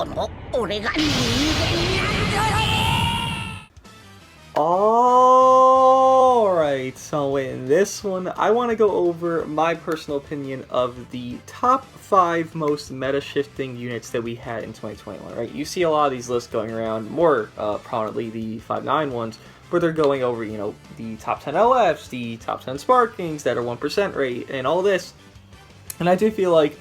この俺が人間なんだ。 Alright, so in this one, I want to go over my personal opinion of the top 5 most meta-shifting units that we had in 2021, right? You see a lot of these lists going around, more prominently the 5-9 ones, where they're going over, you know, the top 10 LFs, the top 10 Sparkings that are 1% rate, and all this. And I do feel like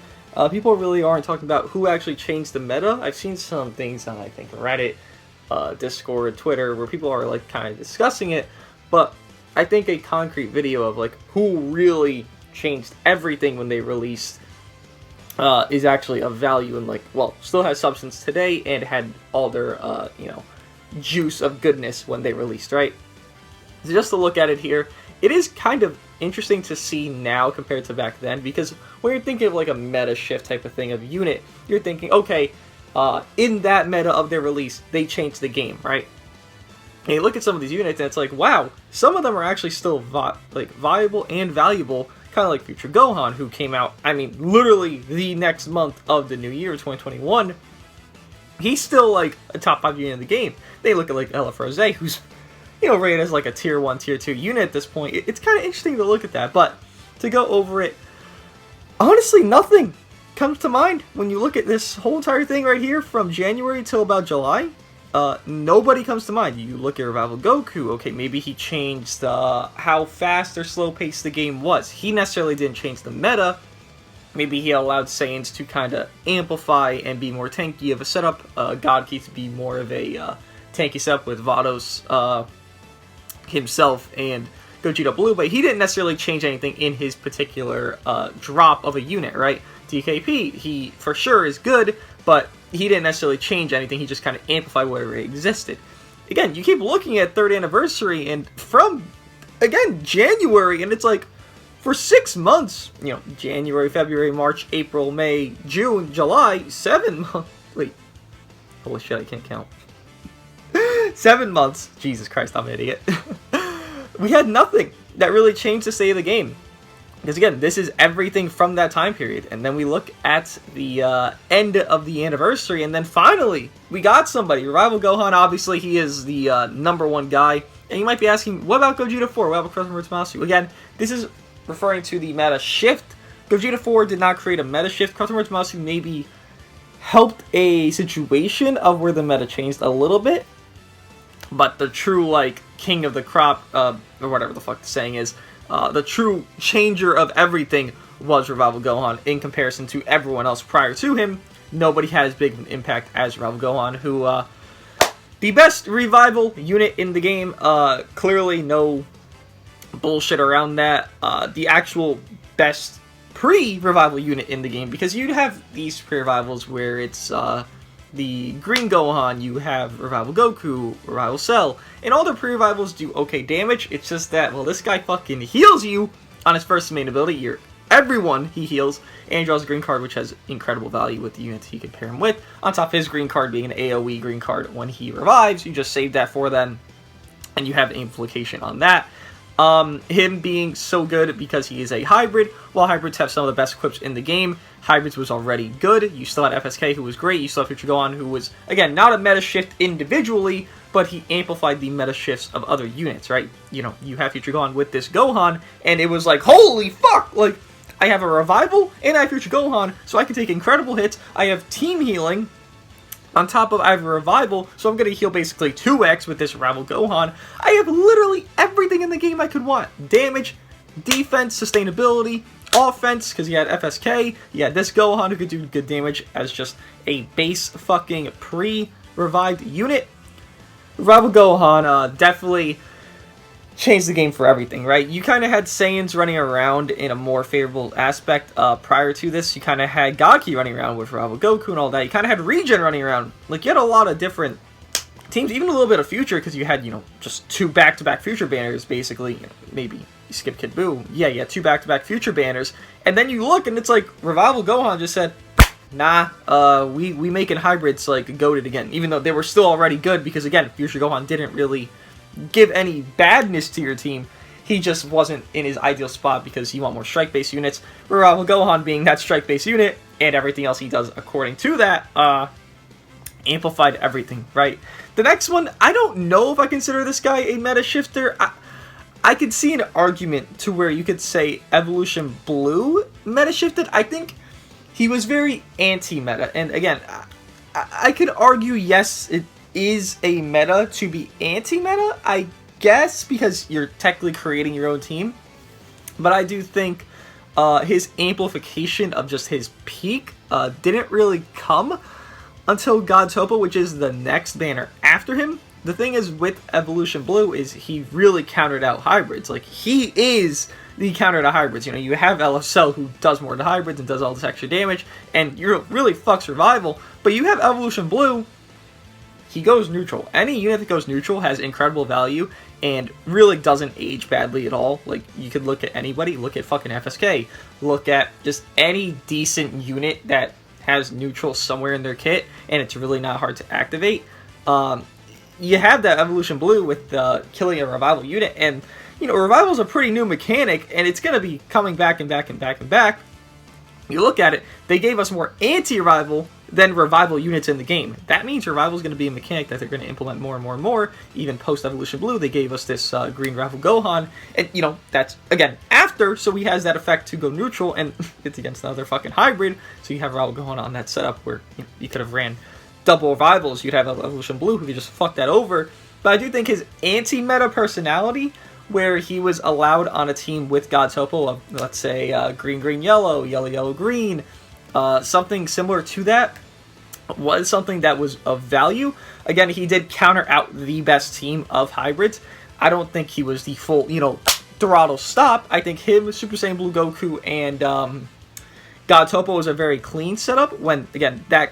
people really aren't talking about who actually changed the meta. I've seen some things on, I think, Reddit, Discord, Twitter, where people are like kind of discussing it, but I think a concrete video of like who really changed everything when they released is actually of value and like, well, still has substance today and had all their you know, juice of goodness when they released, right? So just to look at it here, it is kind of interesting to see now compared to back then, because when you're thinking of like a meta shift type of thing of unit, you're thinking, okay, in that meta of their release, they changed the game, right? And you look at some of these units, and it's like, wow, some of them are actually still viable and valuable, kind of like Future Gohan, who came out, I mean, literally the next month of the new year, 2021. He's still like a top 5 unit in the game. They look at like LF Rose, who's, you know, rated as like a tier 1, tier 2 unit at this point. It's kind of interesting to look at that, but to go over it, honestly, nothing comes to mind when you look at this whole entire thing right here from January till about July. Nobody comes to mind. You look at Revival Goku, okay, maybe he changed how fast or slow paced the game was. He necessarily didn't change the meta. Maybe he allowed Saiyans to kind of amplify and be more tanky of a setup. Gogeta to be more of a tanky setup with Vados himself and Gogeta Blue, but he didn't necessarily change anything in his particular drop of a unit, right? DKP, he for sure is good, but he didn't necessarily change anything, he just kind of amplified whatever existed. Again, you keep looking at 3rd anniversary, and from, again, January, and it's like, for 6 months, you know, January, February, March, April, May, June, July, 7 months, wait, holy shit, I can't count. 7 months, Jesus Christ, I'm an idiot. We had nothing that really changed the state of the game. Because again, this is everything from that time period. And then we look at the end of the anniversary, and then finally, we got somebody. Revival Gohan, obviously, he is the #1 guy. And you might be asking, what about Gogeta 4? What about Crossing Masu? Again, this is referring to the meta shift. Gogeta 4 did not create a meta shift. Crossing Masu maybe helped a situation of where the meta changed a little bit. But the true, like, king of the crop, or whatever the fuck the saying is, the true changer of everything was Revival Gohan in comparison to everyone else prior to him. Nobody had as big of an impact as Revival Gohan, who, the best revival unit in the game, clearly no bullshit around that. The actual best pre-revival unit in the game, because you'd have these pre-revivals where it's, the Green Gohan, you have Revival Goku, Revival Cell, and all their pre-revivals do okay damage. It's just that, well, this guy fucking heals you on his first main ability. Everyone he heals, and draws a green card, which has incredible value with the units he can pair him with. On top of his green card being an AoE green card when he revives, you just save that for them, and you have amplification on that. Him being so good because he is a hybrid. While hybrids have some of the best equips in the game, hybrids was already good. You still had FSK, who was great. You still have Future Gohan, who was, again, not a meta shift individually, but he amplified the meta shifts of other units, right? You know, you have Future Gohan with this Gohan, and it was like, holy fuck! Like, I have a revival, and I have Future Gohan, so I can take incredible hits. I have team healing. On top of, I have a revival, so I'm going to heal basically 2x with this Revival Gohan. I have literally everything in the game I could want. Damage, defense, sustainability, offense, because he had FSK. He had this Gohan who could do good damage as just a base fucking pre-revived unit. Revival Gohan definitely changed the game for everything, right? You kind of had Saiyans running around in a more favorable aspect prior to this. You kind of had Gaki running around with Revival Goku and all that. You kind of had Regen running around. Like, you had a lot of different teams, even a little bit of Future, because you had, you know, just 2 back-to-back Future banners, basically. You know, maybe you skip Kid Buu. Yeah, you had 2 back-to-back Future banners. And then you look, and it's like, Revival Gohan just said, nah, we making hybrids, like, goated again. Even though they were still already good, because, again, Future Gohan didn't really give any badness to your team. He just wasn't in his ideal spot because you want more strike-based units. Revival Gohan being that strike-based unit, and everything else he does according to that, amplified everything, right? The next one, I don't know if I consider this guy a meta shifter. I could see an argument to where you could say Evolution Blue meta shifted. I think he was very anti-meta, and again, I could argue, yes, it is a meta to be anti-meta, I guess, because you're technically creating your own team. But I do think his amplification of just his peak didn't really come until Gogeta, which is the next banner after him. The thing is with Evolution Blue is he really countered out hybrids. Like, he is the counter to hybrids. You know, you have LSL who does more to hybrids and does all this extra damage, and you really fucks Revival. But you have Evolution Blue, he goes neutral. Any unit that goes neutral has incredible value and really doesn't age badly at all. Like, you could look at anybody, look at fucking FSK, look at just any decent unit that has neutral somewhere in their kit, and it's really not hard to activate. You have that Evolution Blue with killing a Revival unit, and, you know, Revival is a pretty new mechanic, and it's going to be coming back and back and back and back. You look at it, they gave us more anti-Revival than Revival units in the game. That means Revival is going to be a mechanic that they're going to implement more and more and more. Even post-Evolution Blue, they gave us this green Revival Gohan, and, you know, that's, again, after, so he has that effect to go neutral, and it's against another fucking hybrid, so you have Revival Gohan on that setup where you could have ran double Revivals. You'd have Evolution Blue who could just fuck that over. But I do think his anti-meta personality, where he was allowed on a team with Gogeta of, let's say, green, green, yellow, yellow, yellow, green, something similar to that, was something that was of value. Again, he did counter out the best team of hybrids. I don't think he was the full, you know, throttle stop. I think him, Super Saiyan Blue Goku, and Gogeta was a very clean setup when, again, that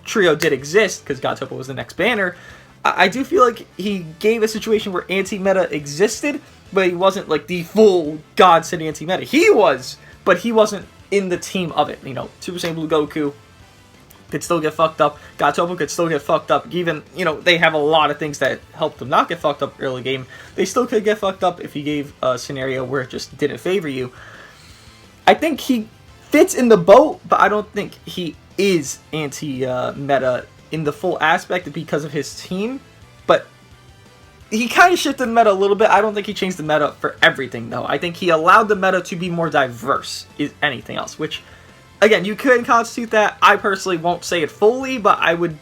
trio did exist because Gogeta was the next banner. I do feel like he gave a situation where anti-meta existed, but he wasn't like the full God City anti-meta. He was, but he wasn't in the team of it. You know, Super Saiyan Blue Goku could still get fucked up. Gogeta could still get fucked up. Even, you know, they have a lot of things that helped them not get fucked up early game. They still could get fucked up if you gave a scenario where it just didn't favor you. I think he fits in the boat, but I don't think he is anti-meta in the full aspect because of his team. But he kind of shifted the meta a little bit. I don't think he changed the meta for everything, though. I think he allowed the meta to be more diverse, is anything else, which, again, you could constitute that. I personally won't say it fully, but I would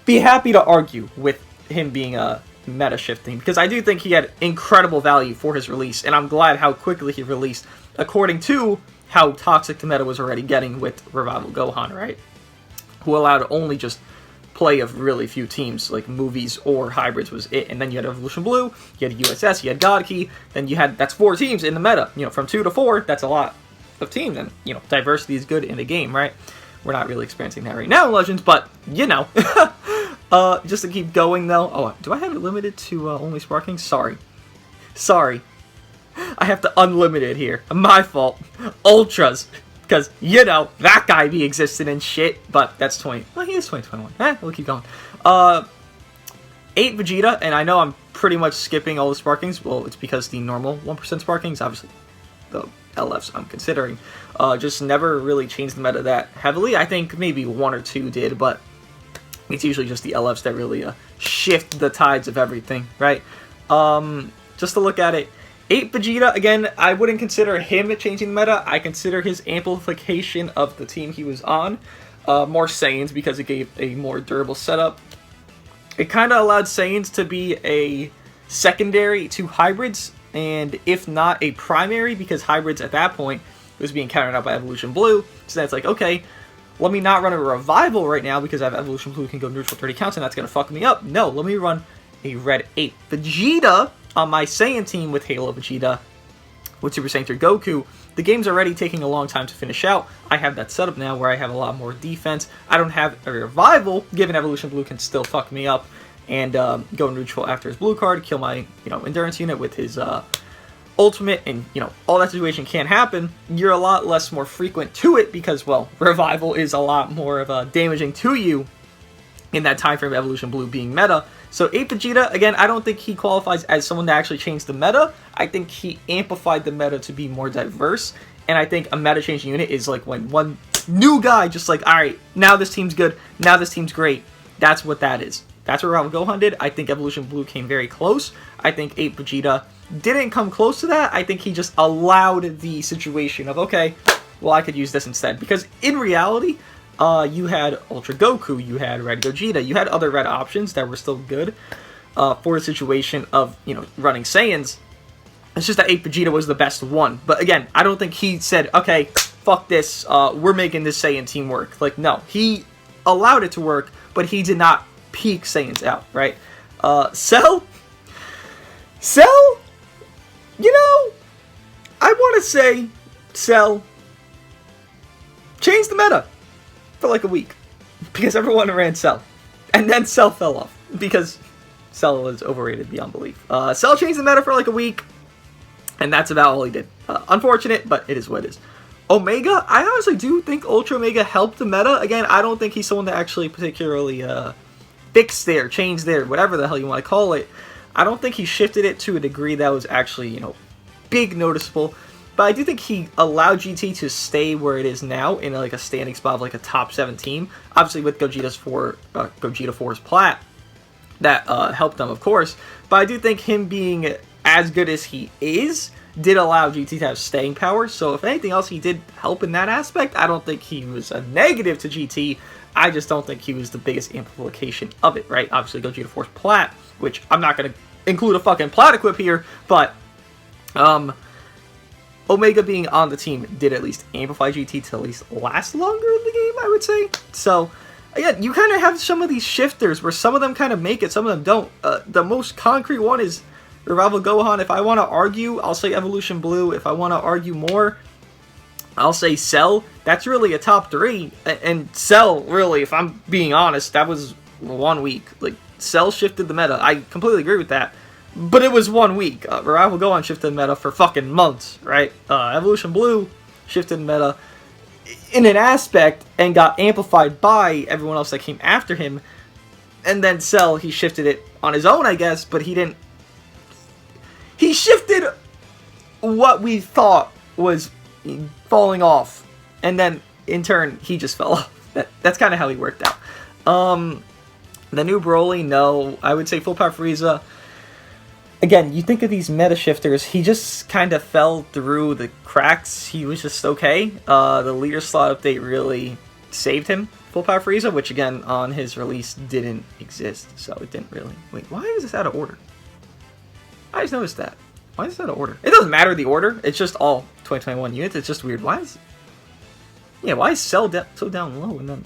be happy to argue with him being a meta shifting, because I do think he had incredible value for his release, and I'm glad how quickly he released, according to how toxic the meta was already getting with Revival Gohan, right? Who allowed only just play of really few teams, like movies or hybrids was it. And then you had Evolution Blue, you had USS, you had Godkey, then you had, that's 4 teams in the meta. You know, from 2 to 4, that's a lot of teams, and, you know, diversity is good in the game, right? We're not really experiencing that right now in Legends, but, you know. Just to keep going, though. Oh, do I have it limited to only Sparking? Sorry. I have to unlimit it here. My fault. Ultras. Because, you know, that guy be existing and shit. But that's 20. Well, he is 2021. We'll keep going. 8 Vegeta. And I know I'm pretty much skipping all the Sparkings. Well, it's because the normal 1% Sparkings, obviously, the LFs I'm considering, just never really changed the meta that heavily. I think maybe 1 or 2 did, but it's usually just the LFs that really shift the tides of everything, right? Just to look at it, 8 Vegeta, again, I wouldn't consider him changing the meta. I consider his amplification of the team he was on more Saiyans, because it gave a more durable setup. It kind of allowed Saiyans to be a secondary to hybrids, and if not a primary, because hybrids at that point was being countered out by Evolution Blue. So that's like, okay, let me not run a Revival right now because I have Evolution Blue who can go neutral 30 counts, and that's going to fuck me up. No, let me run a Red 8 Vegeta on my Saiyan team with Halo Vegeta, with Super Saiyan 3 Goku. The game's already taking a long time to finish out. I have that setup now where I have a lot more defense. I don't have a Revival, given Evolution Blue can still fuck me up and go neutral after his blue card, kill my, you know, endurance unit with his ultimate, and, you know, all that situation can happen. You're a lot less more frequent to it because, well, Revival is a lot more of damaging to you in that time frame of Evolution Blue being meta. So 8 Vegeta, again, I don't think he qualifies as someone that actually changed the meta. I think he amplified the meta to be more diverse, and I think a meta changing unit is like when one new guy just like, alright, now this team's good, now this team's great, That's what that is. That's what Rival Gohan did. I think Evolution Blue came very close. I think 8 Vegeta didn't come close to that. I think he just allowed the situation of, okay, well, I could use this instead. Because in reality, you had Ultra Goku, you had Red Gogeta, you had other red options that were still good for a situation of, you know, running Saiyans. It's just that 8 Vegeta was the best one. But again, I don't think he said, okay, fuck this, we're making this Saiyan team work. Like, no, he allowed it to work, but he did not peak Saiyans out, right? Cell, you know, I want to say Cell changed the meta for like a week because everyone ran Cell, and then Cell fell off because Cell was overrated beyond belief. Cell changed the meta for like a week, and that's about all he did. Unfortunate, but it is what it is. Omega, I honestly do think Ultra Omega helped the meta. Again, I don't think he's someone that actually particularly fixed there, changed there, whatever the hell you want to call it. I don't think he shifted it to a degree that was actually, you know, big noticeable. But I do think he allowed GT to stay where it is now in like a standing spot of like a top 7 team. Obviously with Gogeta 4's Plat, that helped them, of course. But I do think him being as good as he is did allow GT to have staying power. So if anything else, he did help in that aspect. I don't think he was a negative to GT. I just don't think he was the biggest amplification of it, right? Obviously, Gogeta 4's Plat, which I'm not going to include a fucking Plat equip here, but Omega being on the team did at least amplify GT to at least last longer in the game, I would say. So, again, you kind of have some of these shifters where some of them kind of make it, some of them don't. The most concrete one is Rival Gohan. If I want to argue, I'll say Evolution Blue. If I want to argue more, I'll say Cell. That's really a top 3. And Cell, really, if I'm being honest, that was 1 week. Like, Cell shifted the meta. I completely agree with that. But it was 1 week. Rival Gohan shifted the meta for fucking months, right? Evolution Blue shifted the meta in an aspect and got amplified by everyone else that came after him. And then Cell, he shifted it on his own, I guess, but he didn't... He shifted what we thought was falling off, and then in turn he just fell off. That's kind of how he worked out. The new Broly, no, I would say Full Power Frieza. Again, you think of these meta shifters, he just kind of fell through the cracks. He was just okay. The leader slot update really saved him, Full Power Frieza, which again on his release didn't exist, so it didn't really. Wait, why is this out of order? I just noticed that. Why is this out of order? It doesn't matter the order. It's just all 2021 units. It's just weird. Why is Cell so down low and then...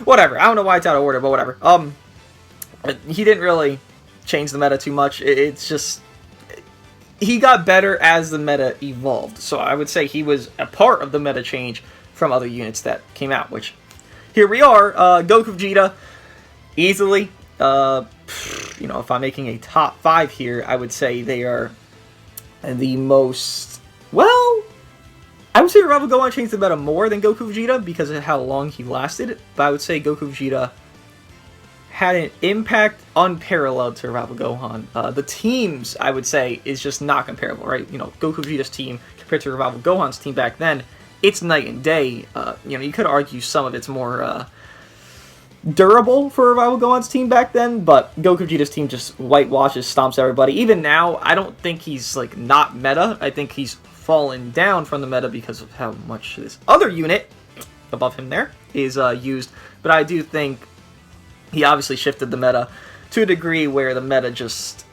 Whatever. I don't know why it's out of order, but whatever. He didn't really change the meta too much. It's just... He got better as the meta evolved. So I would say he was a part of the meta change from other units that came out, which... Here we are. Goku Vegeta. Easily. You know, if I'm making a top 5 here, I would say they are the most, well, I would say Rival Gohan changed the meta more than Goku Vegeta because of how long he lasted, but I would say Goku Vegeta had an impact unparalleled to Rival Gohan. The teams, I would say, is just not comparable, right? You know, Goku Vegeta's team compared to Rival Gohan's team back then, it's night and day. You know, you could argue some of it's more, durable for Rival Gohan's team back then, but Goku Vegeta's team just whitewashes, stomps everybody. Even now, I don't think he's, like, not meta. I think he's fallen down from the meta because of how much this other unit, above him there, is used. But I do think he obviously shifted the meta to a degree where the meta just...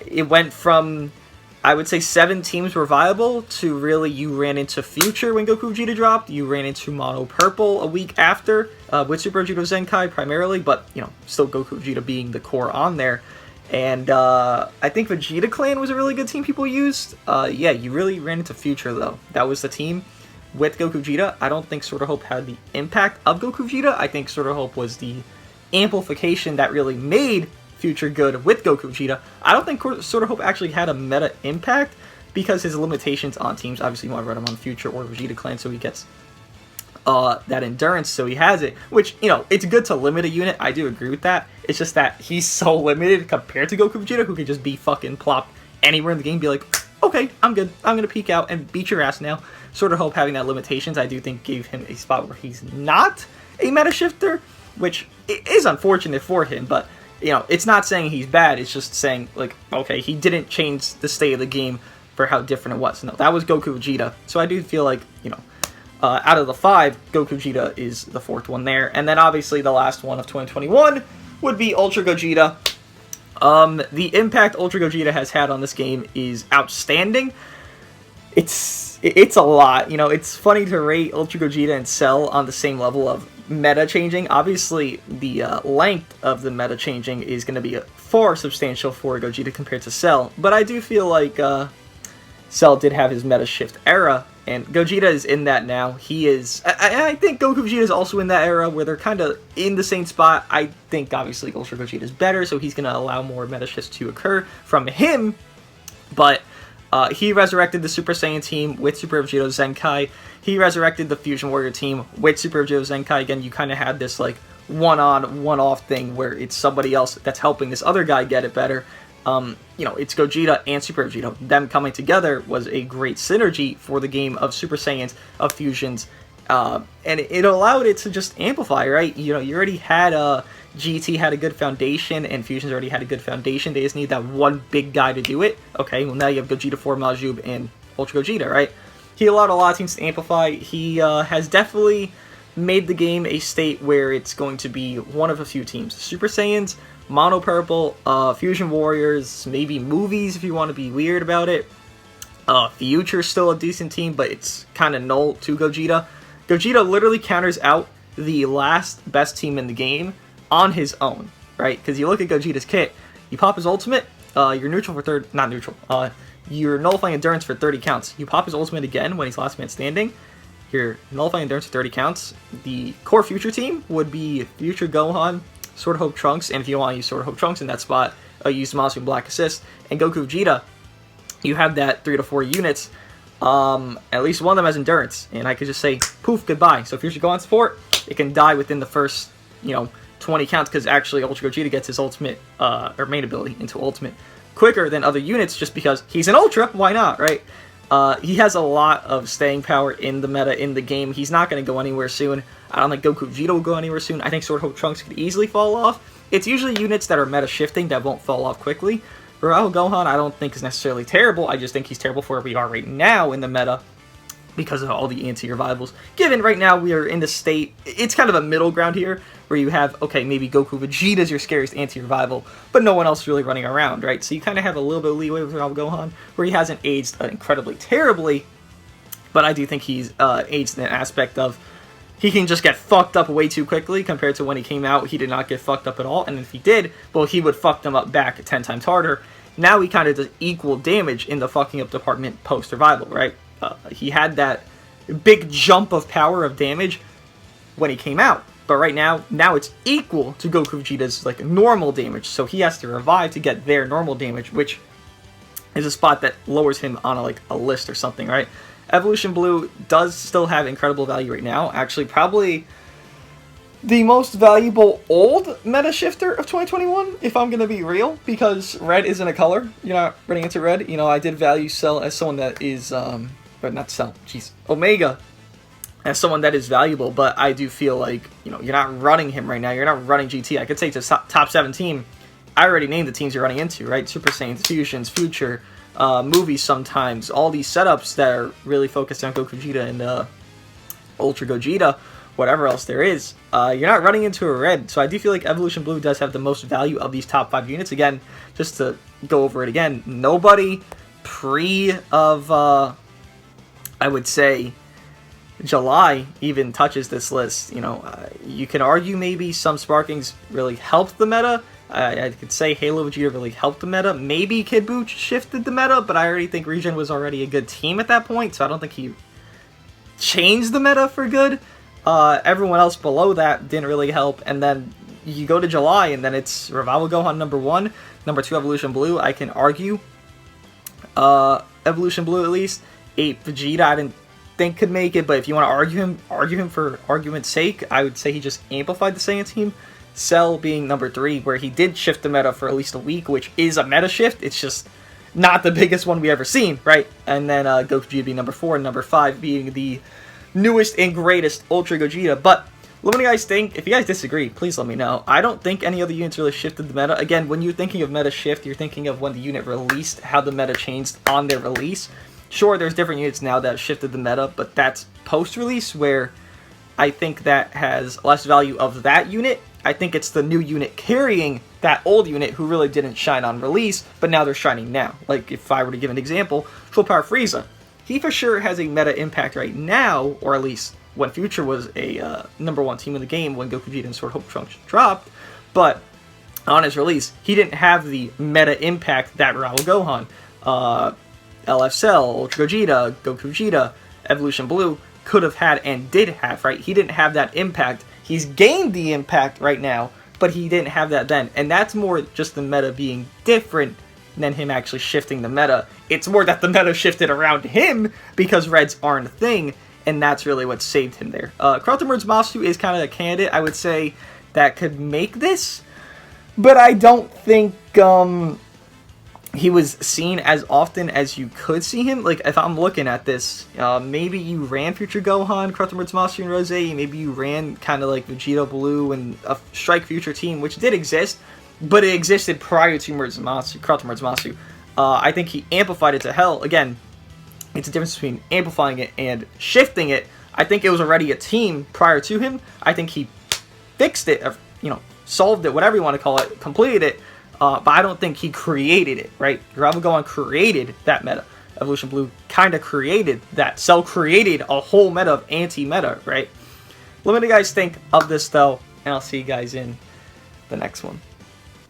it went from... I would say 7 teams were viable to really you ran into Future when Goku Vegeta dropped. You ran into Mono Purple a week after with Super Vegeta Zenkai primarily, but you know still Goku Vegeta being the core on there. And I think Vegeta Clan was a really good team people used. Yeah, you really ran into Future though. That was the team with Goku Vegeta. I don't think Sword of Hope had the impact of Goku Vegeta. I think Sword of Hope was the amplification that really made Future good with Goku Vegeta. I don't think Sword of Hope actually had a meta impact because his limitations on teams. Obviously, you want to run him on Future or Vegeta Clan so he gets that endurance, so he has it. Which, you know, it's good to limit a unit. I do agree with that. It's just that he's so limited compared to Goku Vegeta, who can just be fucking plopped anywhere in the game, be like, okay, I'm good. I'm going to peek out and beat your ass now. Sword of Hope having that limitations, I do think gave him a spot where he's not a meta shifter. which is unfortunate for him, but, you know, it's not saying he's bad, it's just saying, like, okay, he didn't change the state of the game for how different it was. No, that was Goku Vegeta, so I do feel like, you know, out of the 5, Goku Vegeta is the 4th one there, and then obviously the last one of 2021 would be Ultra Gogeta. The impact Ultra Gogeta has had on this game is outstanding. It's a lot, you know, it's funny to rate Ultra Gogeta and Cell on the same level of meta changing. Obviously, the length of the meta changing is going to be far substantial for Gogeta compared to Cell, but I do feel like Cell did have his meta shift era, and Gogeta is in that now. He is, I think Goku Vegeta is also in that era where they're kind of in the same spot. I think obviously Ultra Gogeta is better, so he's going to allow more meta shifts to occur from him, but he resurrected the Super Saiyan team with Super Vegeta Zenkai. He resurrected the Fusion Warrior team with Super Vegeta Zenkai. Again, you kind of had this like one-on, one-off thing where it's somebody else that's helping this other guy get it better. You know, it's Gogeta and Super Vegeta. Them coming together was a great synergy for the game of Super Saiyans, of Fusions, and it allowed it to just amplify, right? You know, you already had GT had a good foundation, and Fusions already had a good foundation. They just need that one big guy to do it. Okay, well now you have Gogeta 4, Majub, and Ultra Gogeta, right? He allowed a lot of teams to amplify. He has definitely made the game a state where it's going to be one of a few teams. Super Saiyans, Mono Purple, Fusion Warriors, maybe Movies if you want to be weird about it. Future's still a decent team, but it's kind of null to Gogeta. Gogeta literally counters out the last best team in the game on his own, right? Because you look at Gogeta's kit, you pop his ultimate, you're neutral for you're nullifying endurance for 30 counts. You pop his ultimate again when he's last man standing, you're nullifying endurance for 30 counts. The core Future team would be Future Gohan, Sword of Hope Trunks, and if you want to use Sword of Hope Trunks in that spot, use Mazum Black Assist, and Goku Vegeta, you have that 3 to 4 units, at least one of them has endurance, and I could just say, poof, goodbye. So if Future Gohan support, it can die within the first, you know, 20 counts, because actually Ultra Gogeta gets his ultimate, or main ability into ultimate quicker than other units, just because he's an Ultra, why not, right? He has a lot of staying power in the meta, in the game. He's not going to go anywhere soon. I don't think Goku Vegeta will go anywhere soon. I think Sword of Hope Trunks could easily fall off. It's usually units that are meta shifting that won't fall off quickly. Raul Gohan I don't think is necessarily terrible. I just think he's terrible for where we are right now in the meta, because of all the anti-revivals. Given right now we are in the state, it's kind of a middle ground here, where you have, okay, maybe Goku Vegeta is your scariest anti-revival, but no one else really running around, right? So you kind of have a little bit of leeway with Raul Gohan, where he hasn't aged incredibly terribly, but I do think he's aged in an aspect of, he can just get fucked up way too quickly, compared to when he came out, he did not get fucked up at all, and if he did, well, he would fuck them up back 10 times harder. Now he kind of does equal damage in the fucking up department post-revival, right? He had that big jump of power of damage when he came out, but right now it's equal to Goku Vegeta's like normal damage, so he has to revive to get their normal damage, which is a spot that lowers him on a list or something, right? Evolution Blue does still have incredible value right now, actually probably the most valuable old meta shifter of 2021, if I'm going to be real, because red isn't a color. You're not running into red. You know, I did value Cell as someone that is, but not Cell, jeez, Omega as someone that is valuable, but I do feel like, you know, you're not running him right now. You're not running GT. I could say it's a top 7 team. I already named the teams you're running into, right? Super Saiyans, Fusions, Future, Movies sometimes, all these setups that are really focused on Goku Vegeta and Ultra Gogeta, whatever else there is, you're not running into a red. So I do feel like Evolution Blue does have the most value of these top 5 units. Again, just to go over it again, nobody pre of, I would say, July even touches this list. You know, you can argue maybe some Sparkings really helped the meta. I could say Halo Vegeta really helped the meta. Maybe Kid Buu shifted the meta, but I already think Regen was already a good team at that point, so I don't think he changed the meta for good. Everyone else below that didn't really help, and then you go to July, and then it's Revival Gohan number 1, number 2 Evolution Blue. I can argue Evolution Blue at least. 8 Vegeta I didn't think could make it, but if you want to argue him for argument's sake, I would say he just amplified the Saiyan team. Cell being number 3, where he did shift the meta for at least a week, which is a meta shift. It's just not the biggest one we ever seen, right? And then Goku Vegeta being number 4, and number 5 being the newest and greatest Ultra Gogeta. But Let me know what you guys think. If you guys disagree, please let me know. I don't think any other units really shifted the meta. Again, when you're thinking of meta shift, you're thinking of when the unit released, how the meta changed on their release. Sure, there's different units now that have shifted the meta, but that's post-release where I think that has less value of that unit. I think it's the new unit carrying that old unit who really didn't shine on release, but now they're shining now. Like, if I were to give an example, Full Power Frieza. He for sure has a meta impact right now, or at least when Future was a #1 team in the game when Goku, Vegeta, and Sword Hope Trunks dropped, but on his release, he didn't have the meta impact that Rival Gohan, LF Cell, Ultra Gogeta, Goku Vegeta, Evolution Blue could have had and did have, right? He didn't have that impact. He's gained the impact right now, but he didn't have that then. And that's more just the meta being different than him actually shifting the meta. It's more that the meta shifted around him because Reds aren't a thing, and that's really what saved him there. Krautermerd's Masu is kind of a candidate, I would say, that could make this, but I don't think he was seen as often as you could see him. Like, if I'm looking at this, maybe you ran Future Gohan, Krautermerd's Masu, and Rose, maybe you ran kind of like Vegeta Blue and a Strike Future team, which did exist, but it existed prior to Krautermerd's Masu. I think he amplified it to hell. Again, it's a difference between amplifying it and shifting it. I think it was already a team prior to him. I think he fixed it, solved it, whatever you want to call it, completed it, but I don't think he created it, right? Rival Gohan created that meta. Evolution Blue kind of created that. Cell created a whole meta of anti-meta, right? Let me know what you guys think of this, though, and I'll see you guys in the next one.